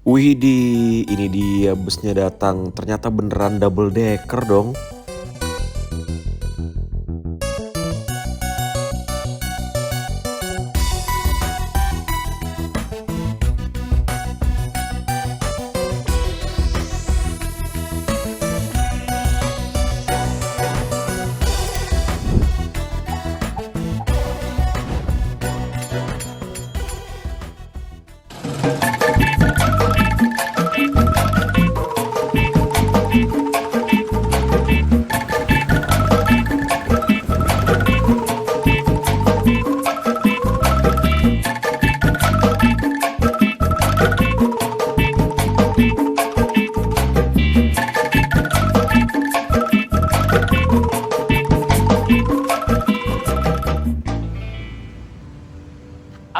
Widih, ini dia busnya datang. Ternyata beneran double decker dong.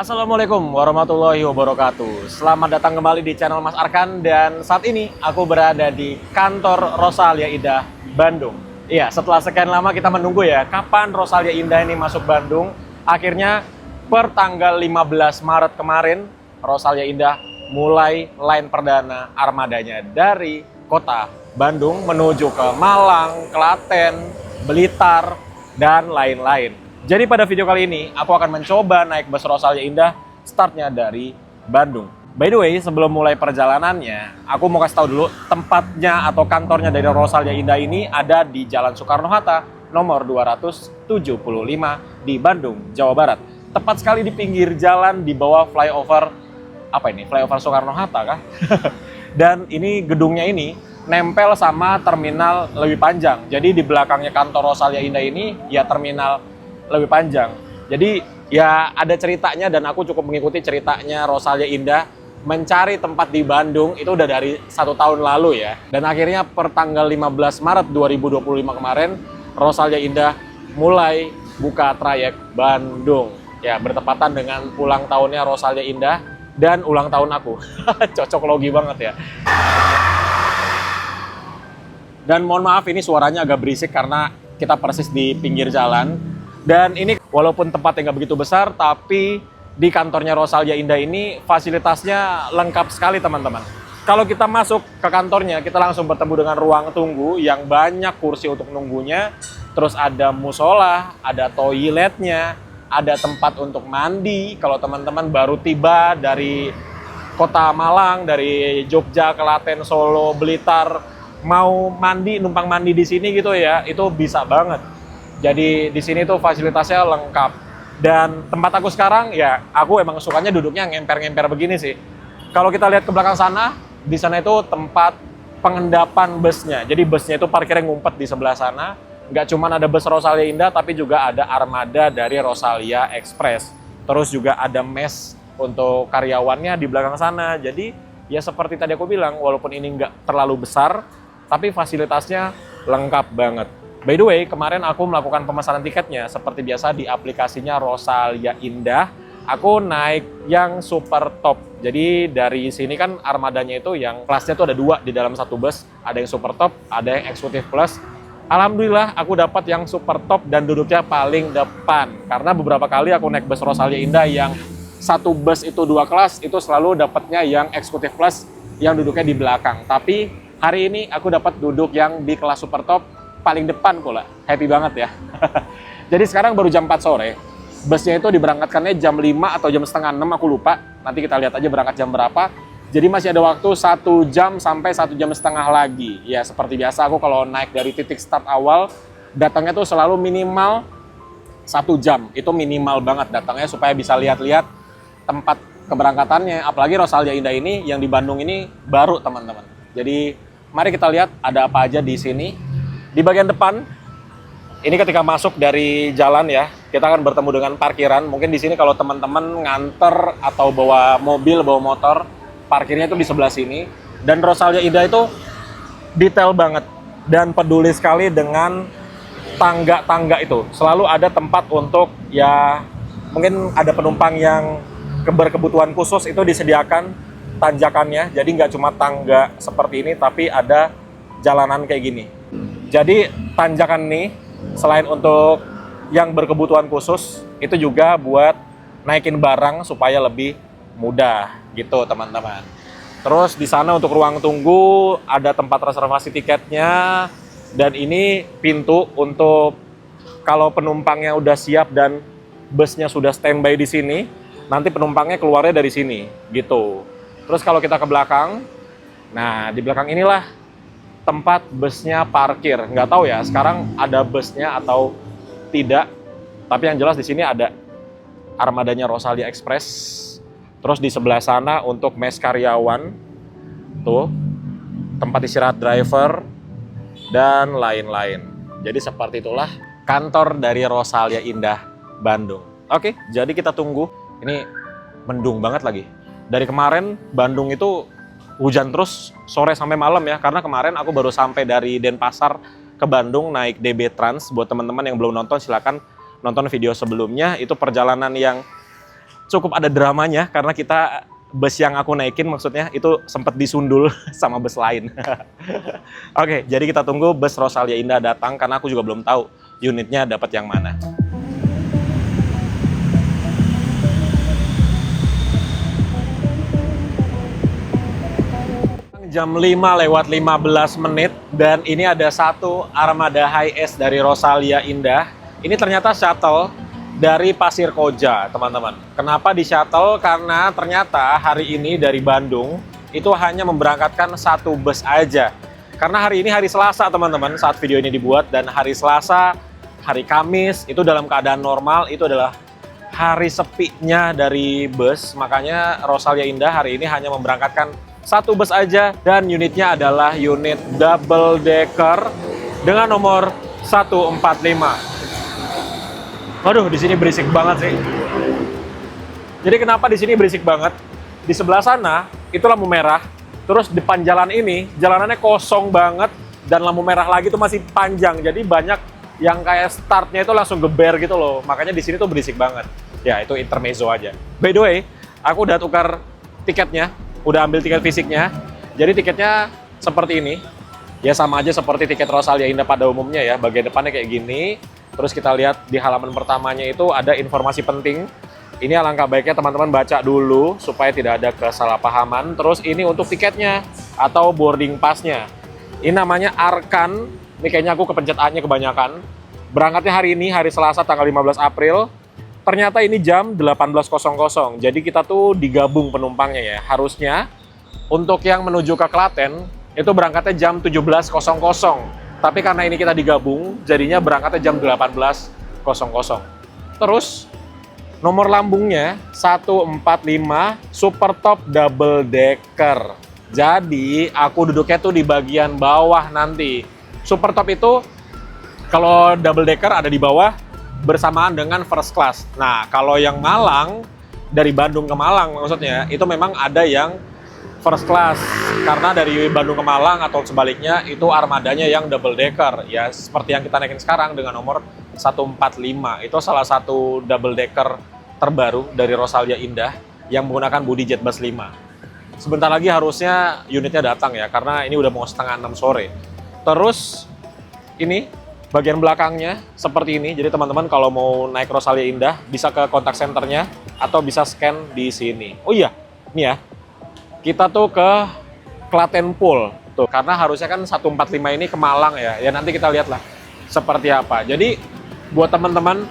Assalamualaikum warahmatullahi wabarakatuh. Selamat datang kembali di channel Mas Arkan, dan saat ini aku berada di kantor Rosalia Indah Bandung. Iya, setelah sekian lama kita menunggu ya, kapan Rosalia Indah ini masuk Bandung. Akhirnya per tanggal 15 Maret kemarin, Rosalia Indah mulai line perdana armadanya dari kota Bandung menuju ke Malang, Klaten, Blitar, dan lain-lain. Jadi pada video kali ini, aku akan mencoba naik bus Rosalia Indah, startnya dari Bandung. By the way, sebelum mulai perjalanannya, aku mau kasih tahu dulu tempatnya atau kantornya dari Rosalia Indah ini ada di Jalan Soekarno-Hatta, nomor 275 di Bandung, Jawa Barat. Tepat sekali di pinggir jalan di bawah flyover, apa ini? Flyover Soekarno-Hatta kah? Dan ini gedungnya ini nempel sama terminal lebih panjang. Jadi di belakangnya kantor Rosalia Indah ini ya terminal lebih panjang. Jadi ya ada ceritanya, dan aku cukup mengikuti ceritanya Rosalia Indah mencari tempat di Bandung itu udah dari 1 tahun lalu ya. Dan akhirnya per tanggal 15 Maret 2025 kemarin, Rosalia Indah mulai buka trayek Bandung. Ya, bertepatan dengan ulang tahunnya Rosalia Indah dan ulang tahun aku. Cocok logi banget ya. Dan mohon maaf ini suaranya agak berisik karena kita persis di pinggir jalan. Dan ini walaupun tempatnya nggak begitu besar, tapi di kantornya Rosalia Indah ini fasilitasnya lengkap sekali teman-teman. Kalau kita masuk ke kantornya, kita langsung bertemu dengan ruang tunggu yang banyak kursi untuk nunggunya. Terus ada musola, ada toiletnya, ada tempat untuk mandi. Kalau teman-teman baru tiba dari kota Malang, dari Jogja, Klaten, Solo, Blitar, mau mandi, numpang mandi di sini gitu ya, itu bisa banget. Jadi di sini tuh fasilitasnya lengkap. Dan tempat aku sekarang ya, aku emang sukanya duduknya ngemper-ngemper begini sih. Kalau kita lihat ke belakang sana, di sana itu tempat pengendapan busnya. Jadi busnya itu parkirnya ngumpet di sebelah sana. Nggak cuma ada bus Rosalia Indah, tapi juga ada armada dari Rosalia Express. Terus juga ada mes untuk karyawannya di belakang sana. Jadi ya seperti tadi aku bilang, walaupun ini nggak terlalu besar, tapi fasilitasnya lengkap banget. By the way, kemarin aku melakukan pemesanan tiketnya seperti biasa di aplikasinya Rosalia Indah. Aku naik yang super top. Jadi dari sini kan armadanya itu yang kelasnya tuh ada 2 di dalam satu bus. Ada yang super top, ada yang eksekutif plus. Alhamdulillah aku dapat yang super top dan duduknya paling depan. Karena beberapa kali aku naik bus Rosalia Indah yang satu bus itu 2 kelas, itu selalu dapatnya yang eksekutif plus yang duduknya di belakang. Tapi hari ini aku dapat duduk yang di kelas super top paling depan pula. Happy banget ya. Jadi sekarang baru jam 4 sore. Busnya itu diberangkatkannya jam 5 atau jam setengah 6, aku lupa. Nanti kita lihat aja berangkat jam berapa. Jadi masih ada waktu 1 jam sampai 1 jam setengah lagi. Ya seperti biasa aku kalau naik dari titik start awal, datangnya tuh selalu minimal 1 jam. Itu minimal banget datangnya supaya bisa lihat-lihat tempat keberangkatannya. Apalagi Rosalia Indah ini yang di Bandung ini baru teman-teman. Jadi mari kita lihat ada apa aja di sini. Di bagian depan, ini ketika masuk dari jalan ya, kita akan bertemu dengan parkiran. Mungkin di sini kalau teman-teman nganter atau bawa mobil, bawa motor, parkirnya itu di sebelah sini. Dan Rosalia Indah itu detail banget dan peduli sekali dengan tangga-tangga itu. Selalu ada tempat untuk ya, mungkin ada penumpang yang berkebutuhan khusus itu disediakan tanjakannya. Jadi nggak cuma tangga seperti ini, tapi ada jalanan kayak gini. Jadi tanjakan ini selain untuk yang berkebutuhan khusus, itu juga buat naikin barang supaya lebih mudah gitu teman-teman. Terus di sana untuk ruang tunggu ada tempat reservasi tiketnya, dan ini pintu untuk kalau penumpangnya udah siap dan busnya sudah standby di sini, nanti penumpangnya keluarnya dari sini gitu. Terus kalau kita ke belakang, nah di belakang inilah tempat busnya parkir. Nggak tahu ya sekarang ada busnya atau tidak, tapi yang jelas di sini ada armadanya Rosalia Express. Terus di sebelah sana untuk mes karyawan, tuh tempat istirahat driver dan lain-lain. Jadi seperti itulah kantor dari Rosalia Indah Bandung. Oke, jadi kita tunggu. Ini mendung banget lagi. Dari kemarin Bandung itu hujan terus sore sampai malam ya, karena kemarin aku baru sampai dari Denpasar ke Bandung naik DB Trans. Buat teman-teman yang belum nonton silakan nonton video sebelumnya. Itu perjalanan yang cukup ada dramanya karena kita bus yang aku naikin maksudnya itu sempat disundul sama bus lain. Oke, jadi kita tunggu bus Rosalia Indah datang karena aku juga belum tahu unitnya dapat yang mana. Jam 5:15 dan ini ada satu armada HiAce dari Rosalia Indah. Ini ternyata shuttle dari Pasir Koja, teman-teman. Kenapa di shuttle? Karena ternyata hari ini dari Bandung itu hanya memberangkatkan satu bus aja. Karena hari ini hari Selasa, teman-teman, saat video ini dibuat, dan hari Selasa, hari Kamis itu dalam keadaan normal itu adalah hari sepinya dari bus. Makanya Rosalia Indah hari ini hanya memberangkatkan satu bus aja, dan unitnya adalah unit double decker dengan nomor 145. Waduh, di sini berisik banget sih. Jadi kenapa di sini berisik banget? Di sebelah sana itu lampu merah, terus depan jalan ini jalanannya kosong banget dan lampu merah lagi tuh masih panjang. Jadi banyak yang kayak startnya itu langsung geber gitu loh. Makanya di sini tuh berisik banget. Ya, itu intermezzo aja. By the way, aku udah tukar tiketnya, udah ambil tiket fisiknya. Jadi tiketnya seperti ini. Ya sama aja seperti tiket Rosalia Indah pada umumnya ya. Bagian depannya kayak gini. Terus kita lihat di halaman pertamanya itu ada informasi penting. Ini alangkah baiknya teman-teman baca dulu supaya tidak ada kesalahpahaman. Terus ini untuk tiketnya atau boarding pass-nya. Ini namanya Arkan. Ini kayaknya aku kepencet A-nya kebanyakan. Berangkatnya hari ini, hari Selasa tanggal 15 April. Ternyata ini jam 18.00. Jadi kita tuh digabung penumpangnya ya. Harusnya untuk yang menuju ke Klaten itu berangkatnya jam 17.00. Tapi karena ini kita digabung, jadinya berangkatnya jam 18.00. Terus, nomor lambungnya 145 Super Top Double Decker. Jadi, aku duduknya tuh di bagian bawah nanti. Super Top itu, kalau double decker ada di bawah, bersamaan dengan first class. Nah, kalau yang Malang, dari Bandung ke Malang maksudnya, itu memang ada yang first class, karena dari Bandung ke Malang atau sebaliknya itu armadanya yang double decker ya, seperti yang kita naikin sekarang dengan nomor 145. Itu salah satu double decker terbaru dari Rosalia Indah yang menggunakan bodi jet bus 5. Sebentar lagi harusnya unitnya datang ya, karena ini udah mau setengah 6 sore. Terus ini bagian belakangnya seperti ini. Jadi teman-teman kalau mau naik Rosalia Indah bisa ke kontak centernya atau bisa scan di sini. Oh iya, ini ya. Kita tuh ke Klaten Pool tuh, karena harusnya kan 145 ini ke Malang ya. Ya nanti kita lihat lah seperti apa. Jadi buat teman-teman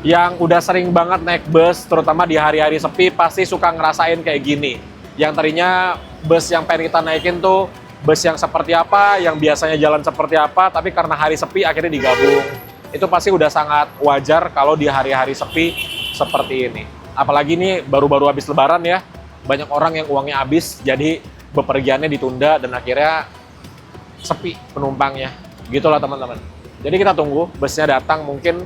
yang udah sering banget naik bus, terutama di hari-hari sepi, pasti suka ngerasain kayak gini. Yang tadinya bus yang pengen kita naikin tuh bus yang seperti apa, yang biasanya jalan seperti apa, tapi karena hari sepi akhirnya digabung. Itu pasti udah sangat wajar kalau di hari-hari sepi seperti ini. Apalagi ini baru-baru habis lebaran ya. Banyak orang yang uangnya habis, jadi bepergiannya ditunda dan akhirnya sepi penumpangnya. Gitulah teman-teman. Jadi kita tunggu busnya datang mungkin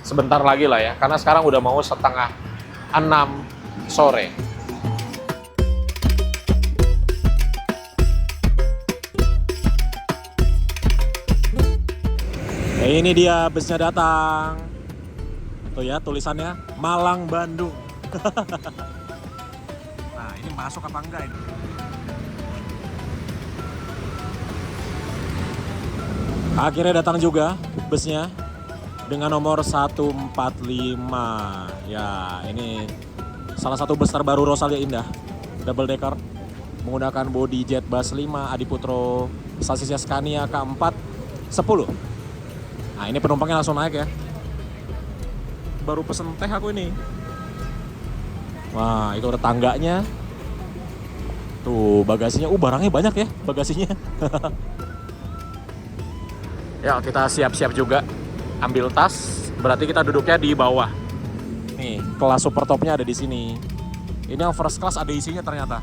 sebentar lagi lah ya, karena sekarang udah mau setengah 6 sore. Ini dia busnya datang. Tuh ya tulisannya Malang Bandung. Ini masuk apa enggak ini? Akhirnya datang juga busnya dengan nomor 145. Ya, ini salah satu bus terbaru Rosalia Indah, double decker menggunakan bodi Jet Bus 5 Adiputro sasisnya Scania K4 10. Nah ini penumpangnya langsung naik ya. Baru pesen teh aku ini. Wah itu ada tangganya. Tuh bagasinya, barangnya banyak ya bagasinya. Ya kita siap-siap juga ambil tas, berarti kita duduknya di bawah. Nih kelas super topnya ada di sini. Ini yang first class ada isinya ternyata.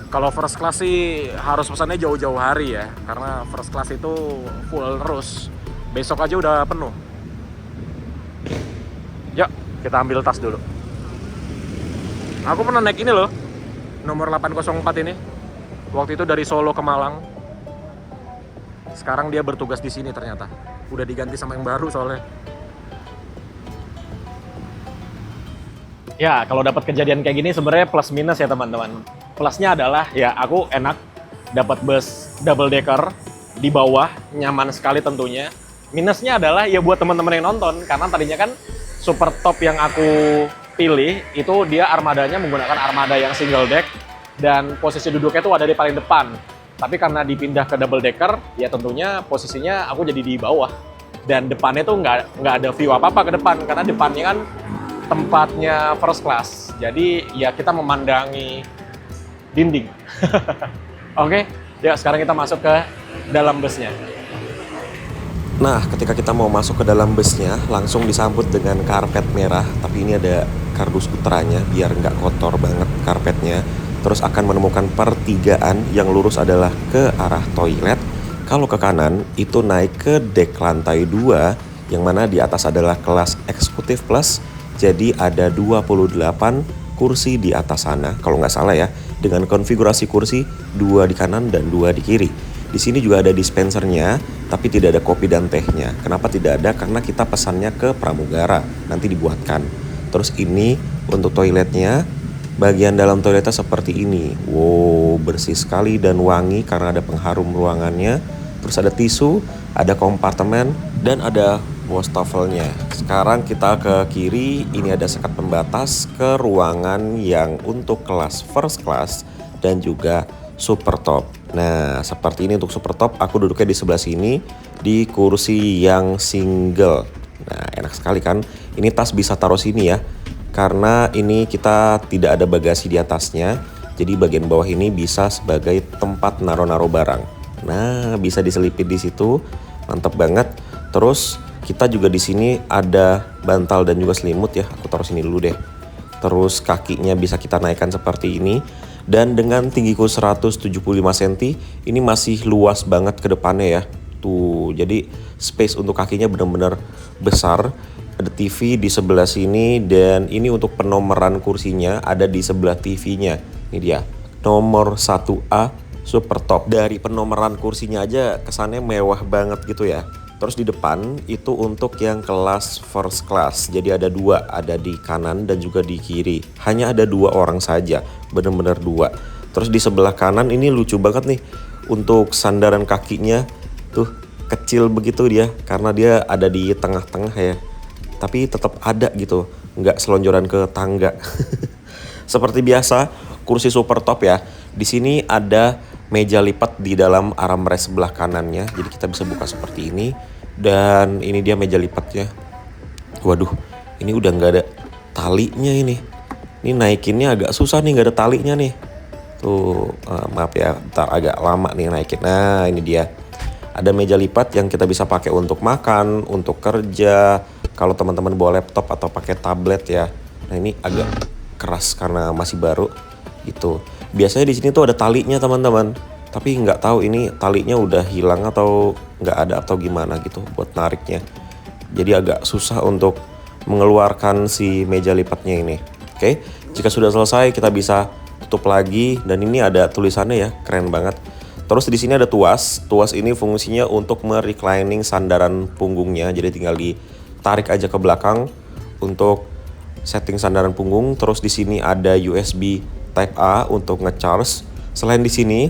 Kalau first class sih harus pesannya jauh-jauh hari ya, karena first class itu full terus. Besok aja udah penuh. Yuk kita ambil tas dulu. Aku pernah naik ini loh, nomor 804 ini. Waktu itu dari Solo ke Malang. Sekarang dia bertugas di sini ternyata. Udah diganti sama yang baru soalnya. Ya, kalau dapat kejadian kayak gini sebenarnya plus minus ya teman-teman. Plusnya adalah ya aku enak dapat bus double decker di bawah, nyaman sekali tentunya. Minusnya adalah ya buat teman-teman yang nonton, karena tadinya kan super top yang aku pilih itu dia armadanya menggunakan armada yang single deck dan posisi duduknya tuh ada di paling depan. Tapi karena dipindah ke double decker, ya tentunya posisinya aku jadi di bawah. Dan depannya tuh nggak ada view apa-apa ke depan, karena depannya kan tempatnya first class. Jadi ya kita memandangi dinding. Oke, ya sekarang kita masuk ke dalam busnya. Nah, ketika kita mau masuk ke dalam busnya, langsung disambut dengan karpet merah. Tapi ini ada kardus putranya, biar nggak kotor banget karpetnya. Terus akan menemukan pertigaan yang lurus adalah ke arah toilet. Kalau ke kanan itu naik ke dek lantai 2, yang mana di atas adalah kelas eksekutif plus. Jadi ada 28 kursi di atas sana, kalau nggak salah ya, dengan konfigurasi kursi 2 di kanan dan 2 di kiri. Di sini juga ada dispensernya, tapi tidak ada kopi dan tehnya. Kenapa tidak ada? Karena kita pesannya ke pramugara, nanti dibuatkan. Terus ini untuk toiletnya. Bagian dalam toiletnya seperti ini. Wow, bersih sekali dan wangi karena ada pengharum ruangannya. Terus ada tisu, ada kompartemen, dan ada wastafelnya. Sekarang kita ke kiri, ini ada sekat pembatas ke ruangan yang untuk kelas first class dan juga super top. Nah, seperti ini untuk super top, aku duduknya di sebelah sini di kursi yang single. Nah, enak sekali kan? Ini tas bisa taruh sini ya. Karena ini kita tidak ada bagasi di atasnya, jadi bagian bawah ini bisa sebagai tempat naro-naro barang. Nah, bisa diselipin di situ, mantap banget. Terus kita juga di sini ada bantal dan juga selimut ya. Aku taruh sini dulu deh. Terus kakinya bisa kita naikkan seperti ini. Dan dengan tinggiku 175 cm, ini masih luas banget ke depannya ya. Tuh, jadi space untuk kakinya benar-benar besar. Ada TV di sebelah sini dan ini untuk penomoran kursinya ada di sebelah TV-nya. Ini dia, nomor 1A super top. Dari penomoran kursinya aja kesannya mewah banget gitu ya. Terus di depan itu untuk yang kelas first class. Jadi ada 2, ada di kanan dan juga di kiri. Hanya ada 2 orang saja, benar-benar 2. Terus di sebelah kanan ini lucu banget nih. Untuk sandaran kakinya tuh kecil begitu dia, karena dia ada di tengah-tengah ya. Tapi tetap ada gitu, nggak selonjoran ke tangga. Seperti biasa, kursi super top ya. Di sini ada meja lipat di dalam armrest sebelah kanannya, jadi kita bisa buka seperti ini. Dan ini dia meja lipatnya. Waduh, ini udah nggak ada talinya ini. Ini naikinnya agak susah nih, nggak ada talinya nih. Tuh, maaf ya, ntar agak lama nih naikin. Nah, ini dia. Ada meja lipat yang kita bisa pakai untuk makan, untuk kerja. Kalau teman-teman bawa laptop atau pakai tablet ya. Nah, ini agak keras karena masih baru gitu. Biasanya di sini tuh ada talinya teman-teman. Tapi nggak tahu ini talinya udah hilang atau nggak ada atau gimana gitu buat nariknya. Jadi agak susah untuk mengeluarkan si meja lipatnya ini. Oke, jika sudah selesai kita bisa tutup lagi dan ini ada tulisannya ya, keren banget. Terus di sini ada tuas. Tuas ini fungsinya untuk mereclining sandaran punggungnya. Jadi tinggal ditarik aja ke belakang untuk setting sandaran punggung. Terus di sini ada USB Type A untuk ngecharge. Selain di sini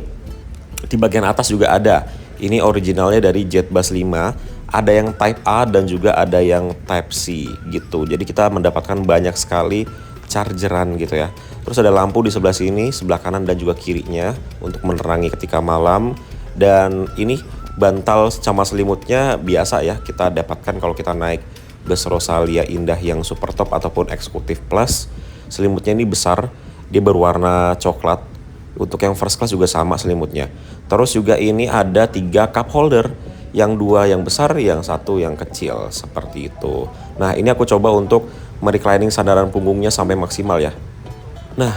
di bagian atas juga ada. Ini originalnya dari Jet Bus 5. Ada yang Type A dan juga ada yang Type C gitu. Jadi kita mendapatkan banyak sekali chargeran gitu ya. Terus ada lampu di sebelah sini, sebelah kanan dan juga kirinya untuk menerangi ketika malam. Dan ini bantal sama selimutnya biasa ya kita dapatkan kalau kita naik bus Rosalia Indah yang super top ataupun eksekutif plus. Selimutnya ini besar, dia berwarna coklat. Untuk yang first class juga sama selimutnya. Terus juga ini ada 3 cup holder, yang 2 yang besar, yang 1 yang kecil seperti itu. Nah ini aku coba untuk mereclining sandaran punggungnya sampai maksimal ya. Nah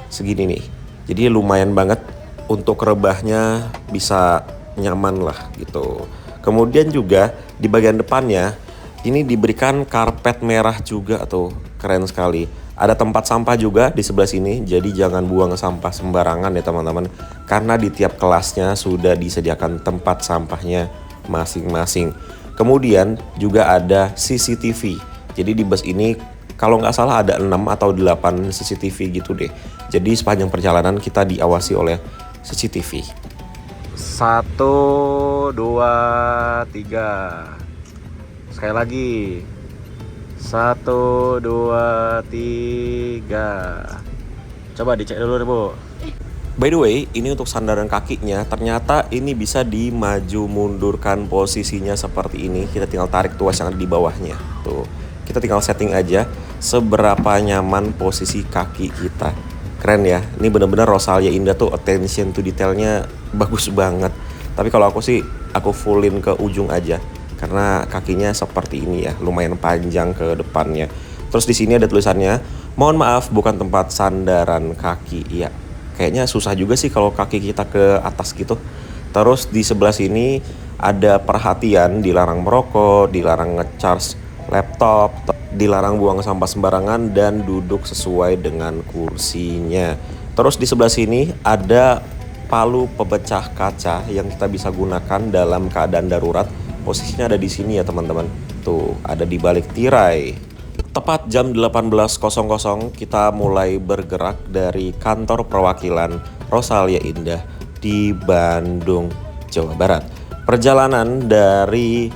segini nih, jadi lumayan banget untuk rebahnya bisa nyaman lah gitu. Kemudian juga di bagian depannya ini diberikan karpet merah juga tuh, keren sekali. Ada tempat sampah juga di sebelah sini, jadi jangan buang sampah sembarangan ya teman-teman. Karena di tiap kelasnya sudah disediakan tempat sampahnya masing-masing. Kemudian juga ada CCTV. Jadi di bus ini kalau nggak salah ada 6 atau 8 CCTV gitu deh. Jadi sepanjang perjalanan kita diawasi oleh CCTV. 1, 2, 3. Sekali lagi. 1, 2, 3. Coba dicek dulu deh, Bu. By the way, ini untuk sandaran kakinya, ternyata ini bisa dimaju mundurkan posisinya seperti ini. Kita tinggal tarik tuas yang ada di bawahnya. Tuh, kita tinggal setting aja seberapa nyaman posisi kaki kita. Keren ya, ini bener-bener Rosalia Indah tuh attention to detailnya bagus banget. Tapi kalau aku sih, aku fullin ke ujung aja. Karena kakinya seperti ini ya, lumayan panjang ke depannya. Terus di sini ada tulisannya, mohon maaf bukan tempat sandaran kaki. Iya, kayaknya susah juga sih kalau kaki kita ke atas gitu. Terus di sebelah sini ada perhatian, dilarang merokok, dilarang ngecharge laptop, dilarang buang sampah sembarangan dan duduk sesuai dengan kursinya. Terus di sebelah sini ada palu pemecah kaca yang kita bisa gunakan dalam keadaan darurat. Posisinya ada di sini ya teman-teman. Tuh, ada di balik tirai. Tepat jam 18.00 kita mulai bergerak dari kantor perwakilan Rosalia Indah di Bandung, Jawa Barat. Perjalanan dari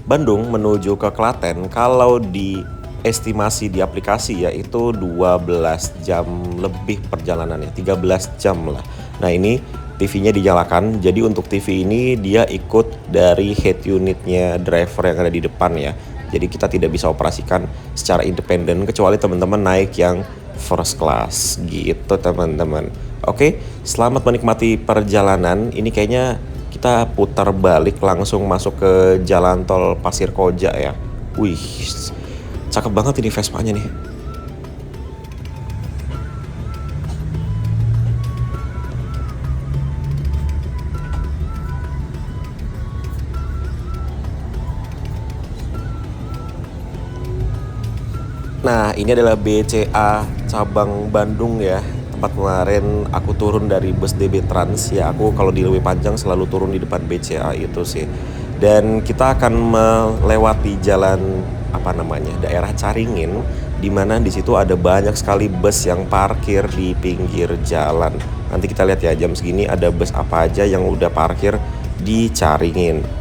Bandung menuju ke Klaten kalau diestimasi di aplikasi yaitu 12 jam lebih perjalanannya, 13 jam lah. Nah ini TV-nya dinyalakan, jadi untuk TV ini dia ikut dari head unitnya driver yang ada di depan ya. Jadi kita tidak bisa operasikan secara independen kecuali teman-teman naik yang first class gitu teman-teman. Oke, selamat menikmati perjalanan. Ini kayaknya kita putar balik langsung masuk ke jalan tol Pasir Koja ya. Wih, cakep banget ini Vespa-nya nih. Nah ini adalah BCA cabang Bandung ya, tempat kemarin aku turun dari bus DB Trans ya. Aku kalau di Lewi Panjang selalu turun di depan BCA itu sih. Dan kita akan melewati jalan daerah Caringin, di mana di situ ada banyak sekali bus yang parkir di pinggir jalan. Nanti kita lihat ya jam segini ada bus apa aja yang udah parkir di Caringin.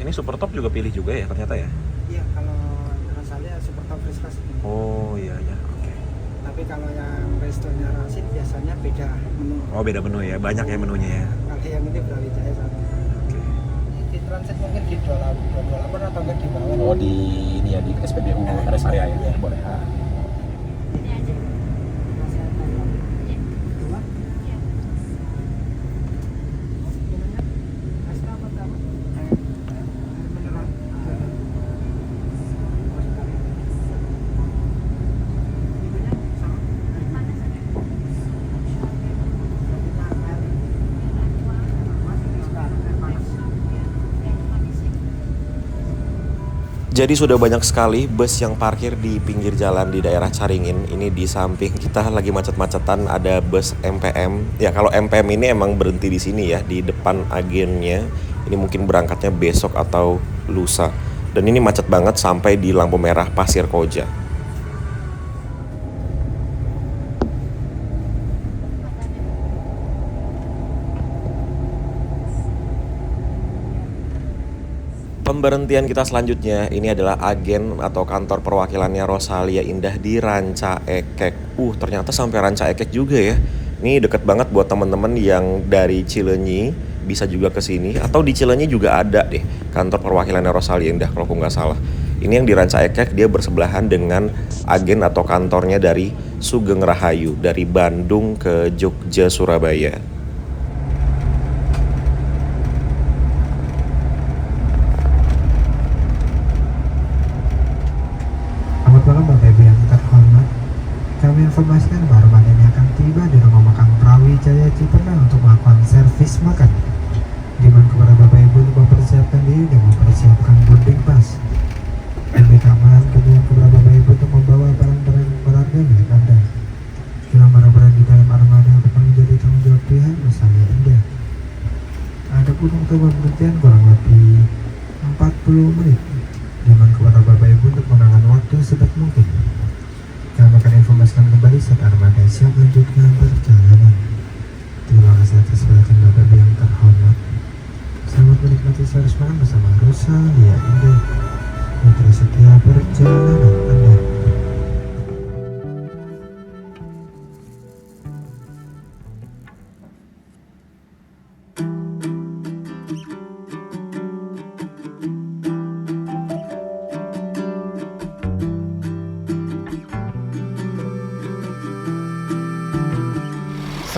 Ini super top juga pilih juga ya ternyata ya? Iya, kalau Rosalia super top first class. Oh iya ya, oke. Tapi kalau yang restonya Rasid biasanya beda menu. Oh beda menu ya, banyak ya menunya ya. Kalau yang ini Brawijaya satu. Oke. Di transit mungkin di 28 atau enggak di bawah. Oh di ini ya di SPBU rest area ya, boleh. Jadi sudah banyak sekali bus yang parkir di pinggir jalan di daerah Caringin. Ini di samping kita lagi macet-macetan ada bus MPM. Ya kalau MPM ini emang berhenti di sini ya, di depan agennya. Ini mungkin berangkatnya besok atau lusa. Dan ini macet banget sampai di lampu merah Pasir Koja. Pemberhentian kita selanjutnya ini adalah agen atau kantor perwakilannya Rosalia Indah di Ranca Ekek. Ternyata sampai Ranca Ekek juga ya. Ini deket banget buat temen-temen yang dari Cileunyi bisa juga ke sini, atau di Cileunyi juga ada deh kantor perwakilannya Rosalia Indah kalau aku nggak salah. Ini yang di Ranca Ekek, dia bersebelahan dengan agen atau kantornya dari Sugeng Rahayu dari Bandung ke Jogja Surabaya. Selamat malam Bapak Ibu yang terhormat. Kami informasikan bahwa rombongan ini akan tiba di rumah makan Brawijaya Ciperna untuk melakukan servis makan. Dimohon kepada Bapak Ibu untuk mempersiapkan diri dan mempersiapkan boarding pass. Demi keamanan, kemudian kepada Bapak Ibu untuk membawa barang-barang berharga milik Anda. Jika barang-barang di dalam armada akan menjadi tanggung jawab pihak Rosalia Indah. Adapun untuk pemberhentian kurang lebih 40 menit. Dimohon kepada Bapak Ibu untuk menangkan waktu sebaik mungkin. Kami akan informasikan kembali saat armada siap melanjutkan perjalanan. Terima kasih atas perhatian Bapak Ibu yang terhormat. Selamat menikmati servis makan bersama Rosalia Indah. Mitra setia perjalanan Anda.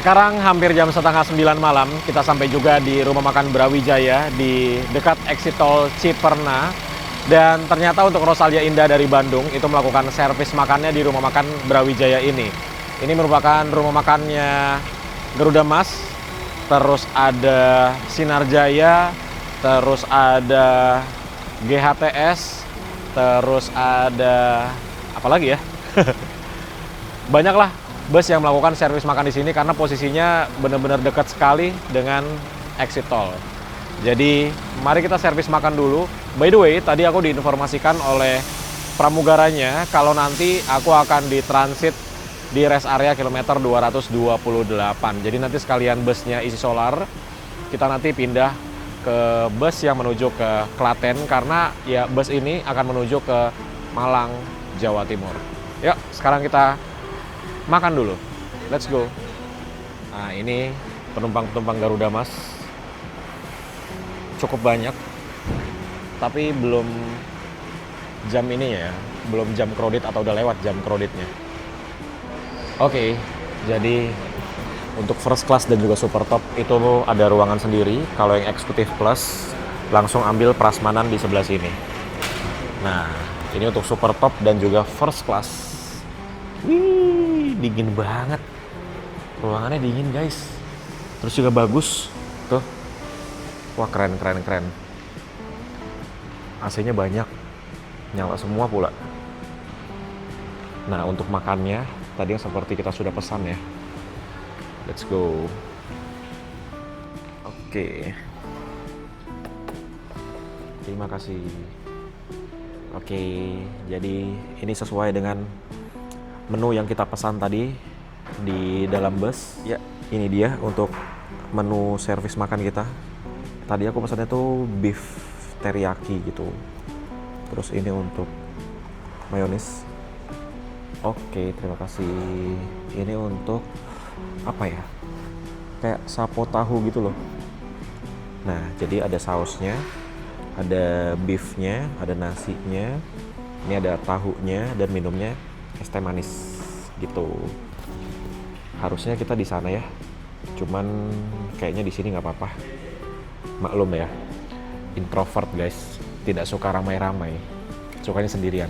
Sekarang hampir jam setengah 9 malam, kita sampai juga di rumah makan Brawijaya di dekat exit tol Ciperna. Dan ternyata untuk Rosalia Indah dari Bandung itu melakukan servis makannya di rumah makan Brawijaya ini. Ini merupakan rumah makannya Garuda Mas, terus ada Sinar Jaya, terus ada GHTS, terus ada apa lagi ya? Banyaklah bus yang melakukan servis makan di sini karena posisinya benar-benar dekat sekali dengan exit tol. Jadi mari kita servis makan dulu. By the way, tadi aku diinformasikan oleh pramugaranya kalau nanti aku akan ditransit di rest area kilometer 228. Jadi nanti sekalian busnya isi solar, kita nanti pindah ke bus yang menuju ke Klaten karena ya bus ini akan menuju ke Malang, Jawa Timur. Yuk, sekarang kita makan dulu. Let's go. Nah, ini penumpang-penumpang Garuda Mas. Cukup banyak. Tapi belum jam ini ya. Belum jam kredit atau udah lewat jam kreditnya. Oke, jadi untuk first class dan juga super top itu ada ruangan sendiri. Kalau yang executive plus langsung ambil prasmanan di sebelah sini. Nah, ini untuk super top dan juga first class. Wih, dingin banget. Ruangannya dingin guys. Terus juga bagus. Tuh. Wah, keren. AC-nya banyak. Nyala semua pula. Nah, untuk makannya tadi yang seperti kita sudah pesan ya. Let's go. Oke. Terima kasih. Oke, jadi ini sesuai dengan menu yang kita pesan tadi di dalam bus. Ya, ini dia untuk menu servis makan kita. Tadi aku pesannya tuh beef teriyaki gitu. Terus ini untuk mayonis. Oke, terima kasih. Ini untuk apa ya? Kayak sapo tahu gitu loh. Nah, jadi ada sausnya, ada beefnya, ada nasinya, ini ada tahunya dan minumnya es teh manis gitu. Harusnya kita di sana ya, cuman kayaknya di sini nggak apa-apa. Maklum ya, introvert guys, tidak suka ramai-ramai, sukanya sendirian.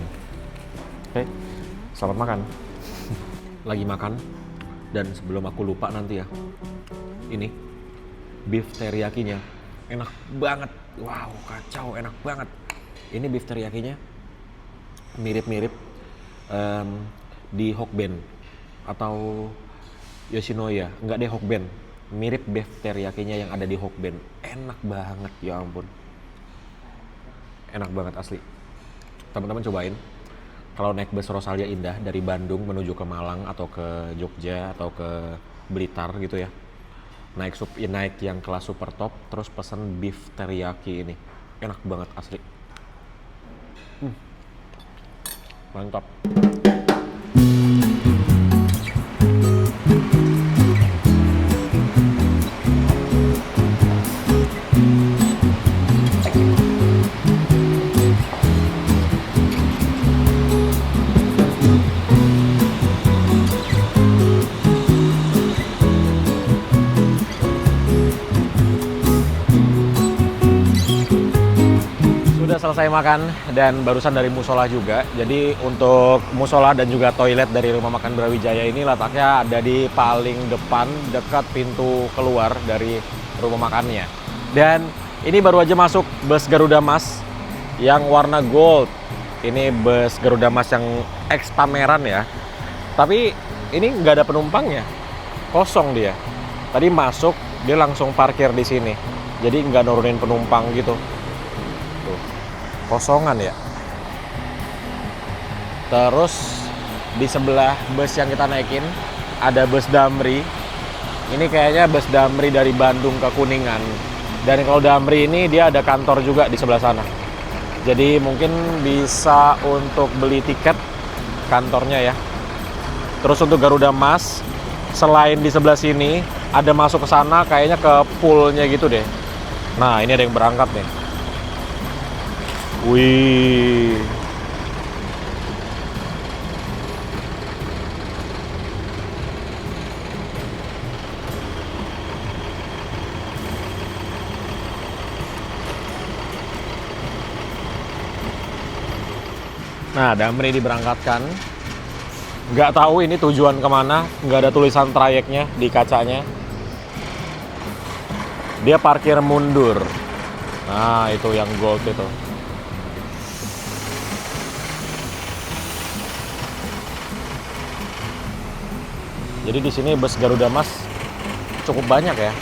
Oke, selamat makan. Lagi makan, dan sebelum aku lupa nanti ya, ini beef teriyakinya enak banget. Wow, kacau, enak banget. Ini beef teriyakinya mirip-mirip di Hokben atau Yoshinoya. Enggak deh, Hokben. Mirip beef teriyakinya yang ada di Hokben. Enak banget, ya ampun. Enak banget asli. Teman-teman cobain. Kalau naik bus Rosalia Indah dari Bandung menuju ke Malang atau ke Jogja atau ke Blitar gitu ya. Naik yang kelas super top, terus pesen beef teriyaki ini. Enak banget asli. Mantap. Sudah selesai makan dan barusan dari musola juga. Jadi untuk musola dan juga toilet dari rumah makan Brawijaya ini letaknya ada di paling depan dekat pintu keluar dari rumah makannya. Dan ini baru aja masuk bus Garuda Mas yang warna gold. Ini bus Garuda Mas yang ex pameran ya. Tapi ini nggak ada penumpangnya, kosong dia. Tadi masuk dia langsung parkir di sini. Jadi nggak nurunin penumpang gitu. Tuh, kosongan ya. Terus di sebelah bus yang kita naikin ada bus Damri. Ini kayaknya bus Damri dari Bandung ke Kuningan. Dan kalau Damri ini dia ada kantor juga di sebelah sana. Jadi mungkin bisa untuk beli tiket kantornya ya. Terus untuk Garuda Mas, selain di sebelah sini ada masuk ke sana kayaknya ke poolnya gitu deh. Nah, ini ada yang berangkat nih. Wih. Nah, Damri diberangkatkan. Nggak tahu ini tujuan kemana, nggak ada tulisan trayeknya di kacanya. Dia parkir mundur. Nah, itu yang gold itu. Jadi di sini bus Garuda Mas cukup banyak ya.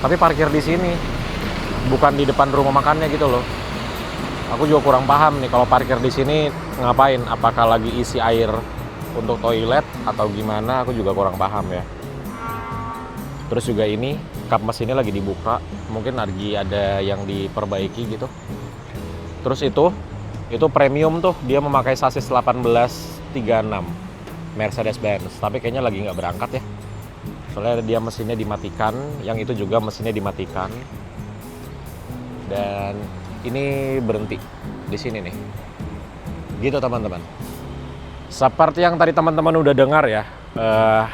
Tapi parkir di sini, bukan di depan rumah makannya gitu loh. Aku juga kurang paham nih kalau parkir di sini ngapain? Apakah lagi isi air untuk toilet atau gimana? Aku juga kurang paham ya. Terus juga ini kap mesinnya lagi dibuka, mungkin lagi ada yang diperbaiki gitu. Terus itu premium tuh, dia memakai sasis 1836 Mercedes-Benz, tapi kayaknya lagi nggak berangkat ya. Soalnya dia mesinnya dimatikan, yang itu juga mesinnya dimatikan. Dan ini berhenti di sini nih. Gitu teman-teman. Seperti yang tadi teman-teman udah dengar ya,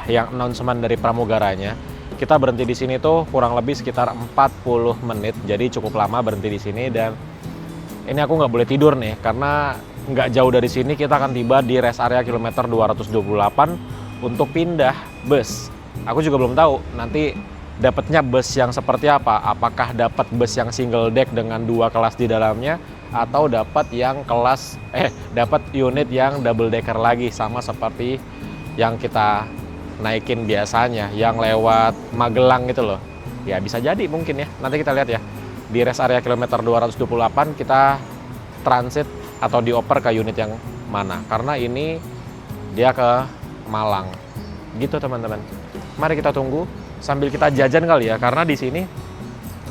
yang announcement dari pramugaranya. Kita berhenti di sini tuh kurang lebih sekitar 40 menit. Jadi cukup lama berhenti di sini dan ini aku nggak boleh tidur nih karena nggak jauh dari sini kita akan tiba di rest area kilometer 228 untuk pindah bus. Aku juga belum tahu nanti dapatnya bus yang seperti apa. Apakah dapat bus yang single deck dengan 2 kelas di dalamnya atau dapat yang dapat unit yang double decker lagi sama seperti yang kita naikin biasanya yang lewat Magelang gitu loh. Ya bisa jadi mungkin ya. Nanti kita lihat ya. Di rest area kilometer 228 kita transit atau dioper ke unit yang mana. Karena ini dia ke Malang. Gitu teman-teman. Mari kita tunggu sambil kita jajan kali ya, karena di sini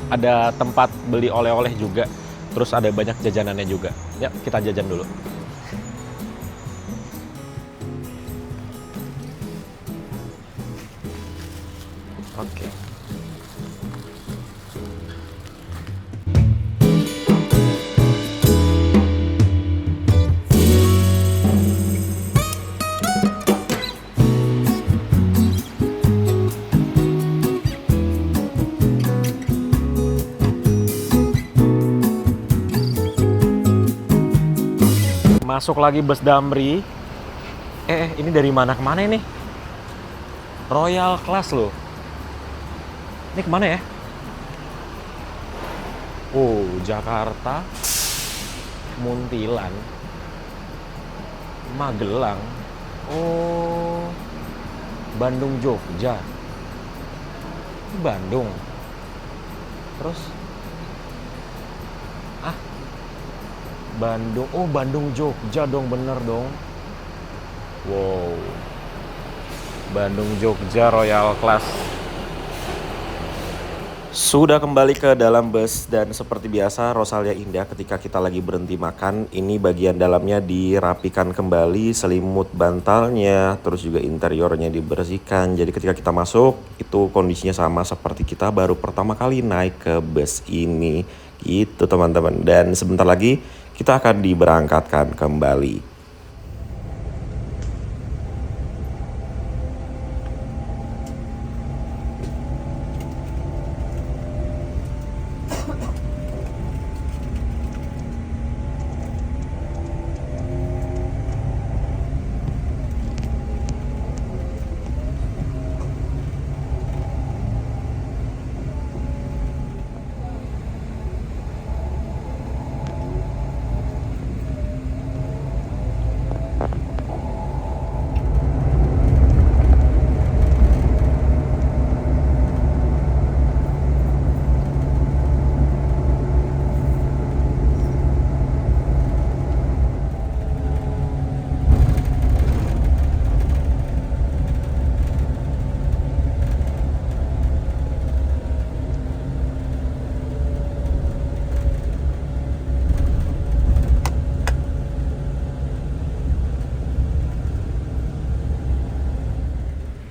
ada tempat beli oleh-oleh juga, terus ada banyak jajanannya juga. Ya, kita jajan dulu. Oke. Masuk lagi bus Damri. Ini dari mana ke mana ini? Royal Class loh. Ini kemana ya? Oh, Jakarta, Muntilan, Magelang. Oh, Bandung, Jogja. Bandung. Terus Bandung, oh Bandung Jogja dong, bener dong. Wow, Bandung Jogja Royal Class. Sudah kembali ke dalam bus dan seperti biasa Rosalia Indah ketika kita lagi berhenti makan, ini bagian dalamnya dirapikan kembali, selimut bantalnya, terus juga interiornya dibersihkan. Jadi ketika kita masuk itu kondisinya sama seperti kita baru pertama kali naik ke bus ini gitu teman-teman. Dan sebentar lagi kita akan diberangkatkan kembali.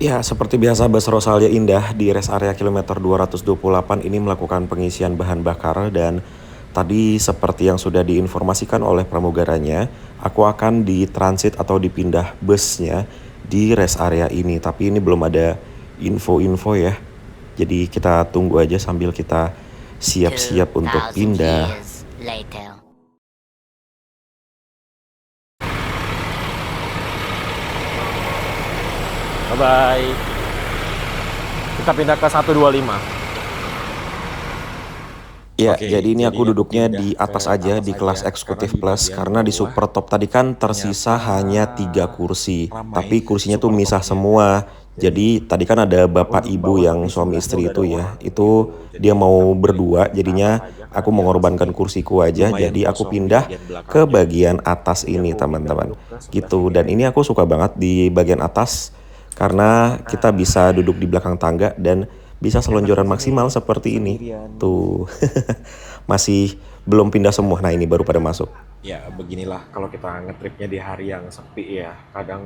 Ya, seperti biasa bus Rosalia Indah di rest area kilometer 228 ini melakukan pengisian bahan bakar dan tadi seperti yang sudah diinformasikan oleh pramugaranya, aku akan ditransit atau dipindah busnya di rest area ini. Tapi ini belum ada info-info ya. Jadi kita tunggu aja sambil kita siap-siap untuk 2000 pindah. years later. Bye-bye. Kita pindah ke 125. Ya, Oke, jadi ini aku jadi duduknya pindah di atas ke aja atas di aja, kelas karena eksekutif di plus bagian karena di bawah super top tadi kan tersisa ternyata hanya 3 kursi. ramai Tapi kursinya tuh super misah topnya. semua. Jadi tadi kan ada bapak duduk ibu bawah, yang tapi suami sebelahnya istri udah itu ada ya. orang Itu gitu. Jadi dia mau kita pilih berdua ke atas jadinya aja, karena aku di atas mengorbankan ini kursiku aja. lumayan Jadi aku kosong di pindah bagian ke belakangnya. bagian atas Jadi ini aku teman-teman. pindah duduk ke sebelah Gitu. sini Dan aja. ini aku suka banget di bagian atas karena kita bisa duduk di belakang tangga dan bisa selonjoran maksimal seperti ini. Tuh. Masih belum pindah semua. Nah, ini baru pada masuk. Ya beginilah kalau kita ngetripnya di hari yang sepi ya. Kadang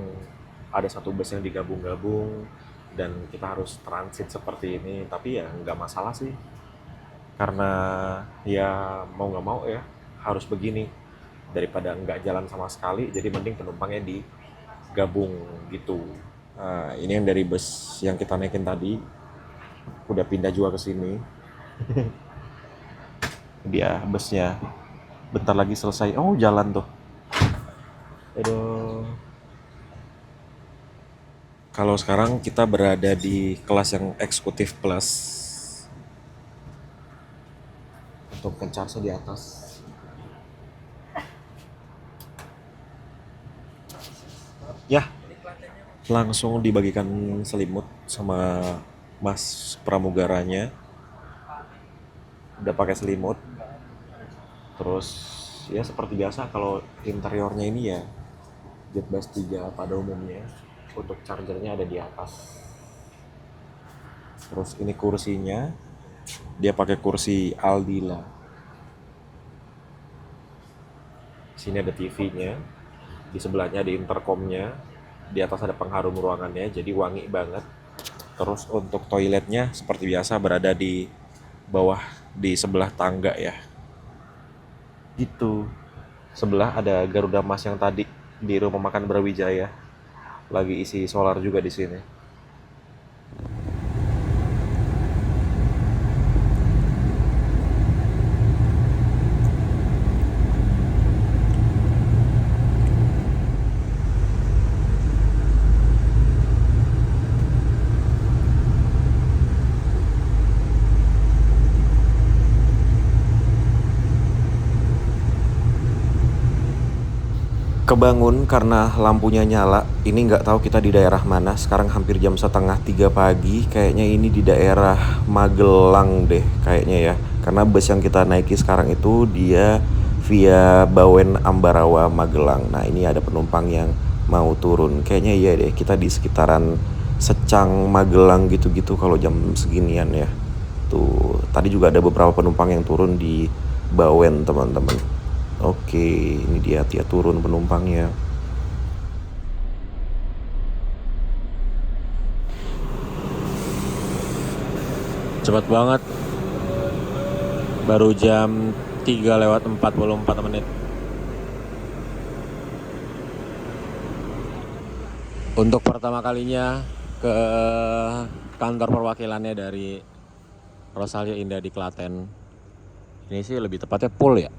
ada satu bus yang digabung-gabung dan kita harus transit seperti ini. Tapi ya nggak masalah sih. Karena ya mau nggak mau ya harus begini. Daripada nggak jalan sama sekali, jadi mending penumpangnya digabung gitu. Nah, ini yang dari bus yang kita naikin tadi. Udah pindah juga ke sini. Dia busnya bentar lagi selesai. Oh, jalan tuh. Aduh. Kalau sekarang kita berada di kelas yang eksekutif plus. Untuk ngecharge di atas. Ya, langsung dibagikan selimut sama Mas pramugaranya. Udah pakai selimut. Terus ya seperti biasa kalau interiornya ini ya Jetbus 3 pada umumnya. Untuk chargernya ada di atas. Terus ini kursinya, dia pakai kursi Aldila. Sini ada TV-nya, di sebelahnya ada intercomnya, di atas ada pengharum ruangannya, jadi wangi banget. Terus untuk toiletnya seperti biasa berada di bawah di sebelah tangga ya. Gitu. Sebelah ada Garuda Mas yang tadi di rumah makan Brawijaya. Lagi isi solar juga di sini. Kebangun karena lampunya nyala. Ini nggak tahu kita di daerah mana. Sekarang hampir jam 2:30 pagi. Kayaknya ini di daerah Magelang deh kayaknya ya. Karena bus yang kita naiki sekarang itu dia via Bawen Ambarawa Magelang. Nah, ini ada penumpang yang mau turun. Kayaknya iya deh, kita di sekitaran Secang Magelang gitu-gitu kalau jam seginian ya. Tuh, tadi juga ada beberapa penumpang yang turun di Bawen, teman-teman. Oke, ini dia turun penumpangnya. Cepat banget. Baru jam 3:44 menit. Untuk pertama kalinya ke kantor perwakilannya dari Rosalia Indah di Klaten. Ini sih lebih tepatnya pool ya.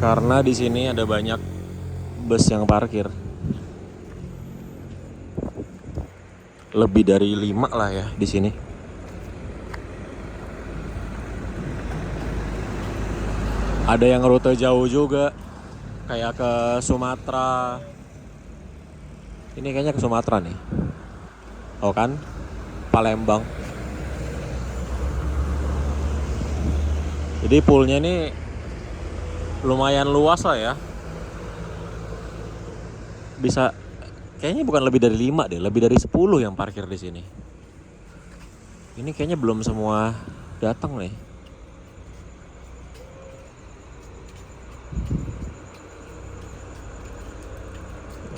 Karena di sini ada banyak bus yang parkir. Lebih dari 5 lah ya di sini. Ada yang rute jauh juga, kayak ke Sumatera. Ini kayaknya ke Sumatera nih. Oh kan? Palembang. Jadi poolnya ini lumayan luas lah ya. Bisa, kayaknya bukan lebih dari 5 deh, lebih dari 10 yang parkir di sini. Ini kayaknya belum semua datang nih.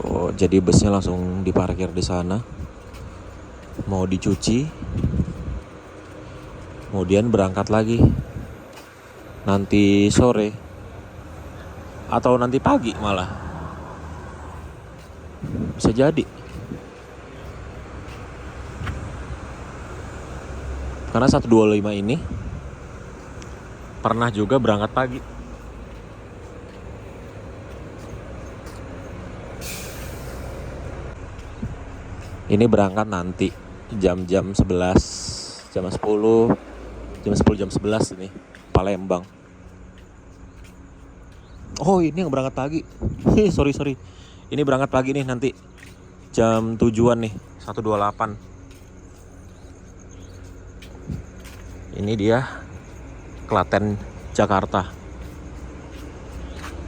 Oh, jadi busnya langsung diparkir di sana. Mau dicuci. Kemudian berangkat lagi. Nanti sore. Atau nanti pagi malah. Bisa jadi. Karena 125 ini pernah juga berangkat pagi. Ini berangkat nanti jam-jam 11, jam 10, jam 11 ini Palembang. Oh, ini yang berangkat pagi. sorry. Ini berangkat pagi nih nanti jam tujuan nih, 128. Ini dia Klaten Jakarta.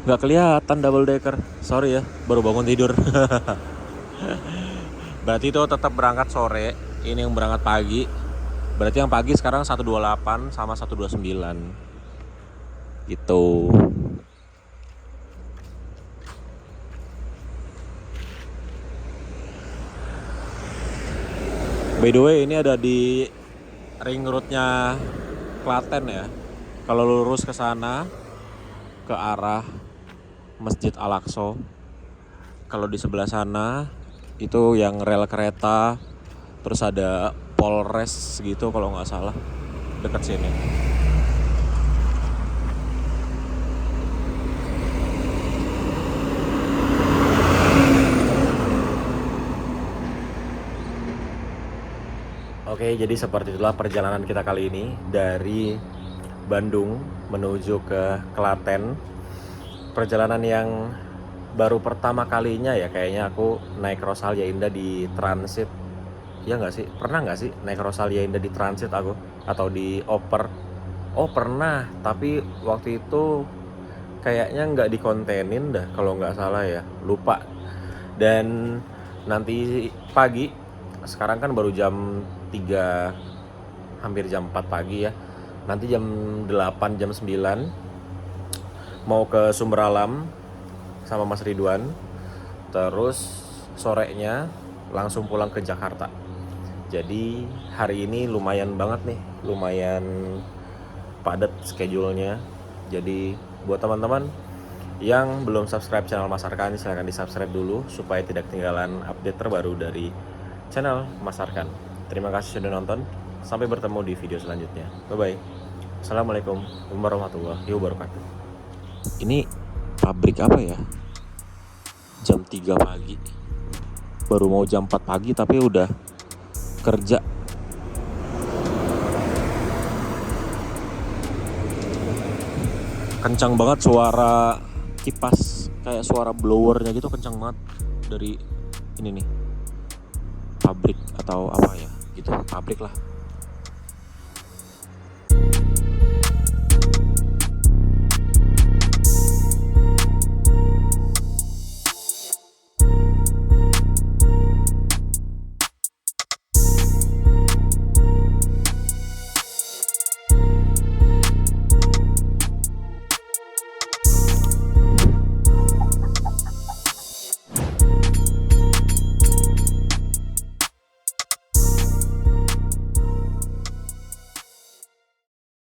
Nggak kelihatan double decker. Sorry ya, baru bangun tidur. Berarti itu tetap berangkat sore. Ini yang berangkat pagi. Berarti yang pagi sekarang 128 sama 129. Gitu. By the way, ini ada di ring road-nya Klaten ya. Kalau lurus ke sana ke arah Masjid Al-Aqsa. Kalau di sebelah sana itu yang rel kereta, terus ada Polres gitu kalau nggak salah, dekat sini. Oke, jadi seperti itulah perjalanan kita kali ini dari Bandung menuju ke Klaten. Perjalanan yang baru pertama kalinya ya kayaknya aku naik Rosalia Indah di transit. Ya nggak sih? Pernah nggak sih naik Rosalia Indah di transit aku? Atau di Oper? Oh pernah, tapi waktu itu kayaknya nggak dikontenin dah kalau nggak salah ya. Lupa. Dan nanti pagi, sekarang kan baru jam 3, hampir jam 4 pagi ya. Nanti jam 8, jam 9 mau ke Sumber Alam sama Mas Ridwan, terus sorenya langsung pulang ke Jakarta. Jadi hari ini lumayan banget nih, lumayan padat schedule-nya. Jadi buat teman-teman yang belum subscribe channel Mas Arkan, silahkan di subscribe dulu supaya tidak ketinggalan update terbaru dari channel Mas Arkan. Terima kasih sudah nonton, sampai bertemu di video selanjutnya. Bye bye. Assalamualaikum warahmatullahi wabarakatuh. Ini pabrik apa ya? Jam 3 pagi. Baru mau jam 4 pagi tapi udah kerja. Kencang banget suara kipas, kayak suara blowernya gitu, kencang banget dari ini nih. Pabrik atau apa ya gitu, pabrik lah.